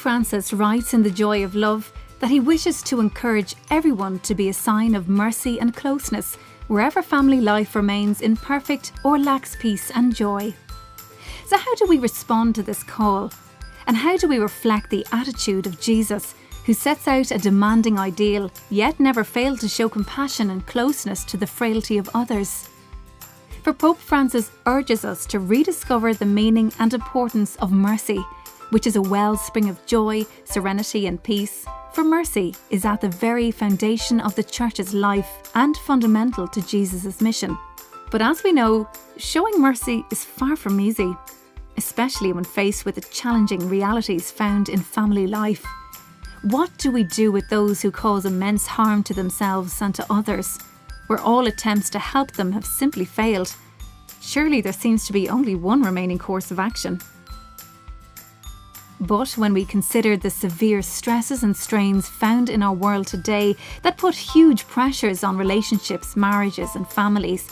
Francis writes in The Joy of Love that he wishes to encourage everyone to be a sign of mercy and closeness wherever family life remains imperfect or lacks peace and joy. So how do we respond to this call? And how do we reflect the attitude of Jesus, who sets out a demanding ideal, yet never failed to show compassion and closeness to the frailty of others? For Pope Francis urges us to rediscover the meaning and importance of mercy, which is a wellspring of joy, serenity and peace. For mercy is at the very foundation of the Church's life and fundamental to Jesus' mission. But as we know, showing mercy is far from easy, especially when faced with the challenging realities found in family life. What do we do with those who cause immense harm to themselves and to others, where all attempts to help them have simply failed? Surely there seems to be only one remaining course of action. But when we consider the severe stresses and strains found in our world today that put huge pressures on relationships, marriages and families,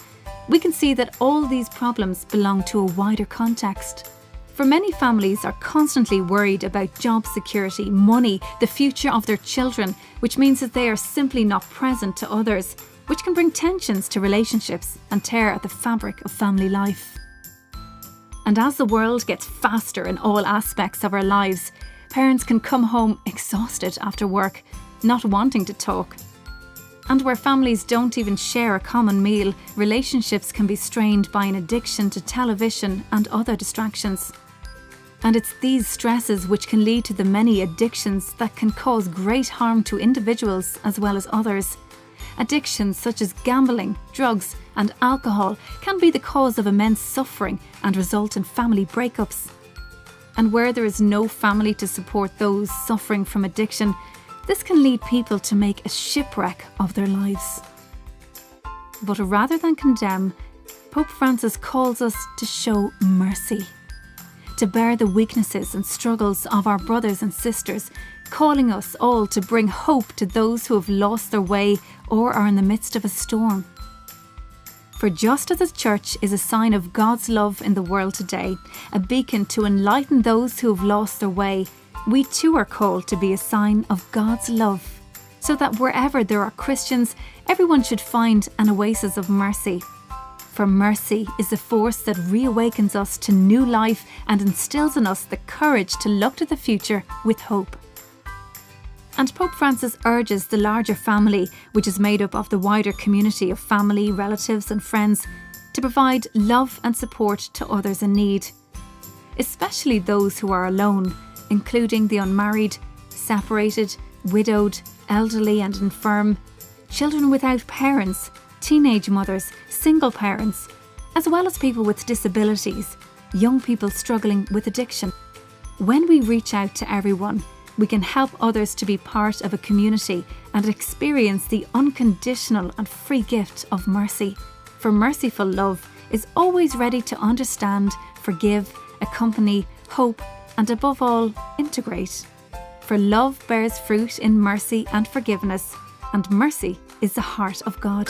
we can see that all these problems belong to a wider context. For many families are constantly worried about job security, money, the future of their children, which means that they are simply not present to others, which can bring tensions to relationships and tear at the fabric of family life. And as the world gets faster in all aspects of our lives, parents can come home exhausted after work, not wanting to talk. And where families don't even share a common meal, relationships can be strained by an addiction to television and other distractions. And it's these stresses which can lead to the many addictions that can cause great harm to individuals as well as others. Addictions such as gambling, drugs and alcohol can be the cause of immense suffering and result in family breakups. And where there is no family to support those suffering from addiction, this can lead people to make a shipwreck of their lives. But rather than condemn, Pope Francis calls us to show mercy, to bear the weaknesses and struggles of our brothers and sisters, calling us all to bring hope to those who have lost their way or are in the midst of a storm. For just as the Church is a sign of God's love in the world today, a beacon to enlighten those who have lost their way, we too are called to be a sign of God's love, so that wherever there are Christians, everyone should find an oasis of mercy. For mercy is the force that reawakens us to new life and instills in us the courage to look to the future with hope. And Pope Francis urges the larger family, which is made up of the wider community of family, relatives and friends, to provide love and support to others in need, especially those who are alone, including the unmarried, separated, widowed, elderly and infirm, children without parents, teenage mothers, single parents, as well as people with disabilities, young people struggling with addiction. When we reach out to everyone, we can help others to be part of a community and experience the unconditional and free gift of mercy. For merciful love is always ready to understand, forgive, accompany, hope, and above all, integrate. For love bears fruit in mercy and forgiveness, and mercy is the heart of God.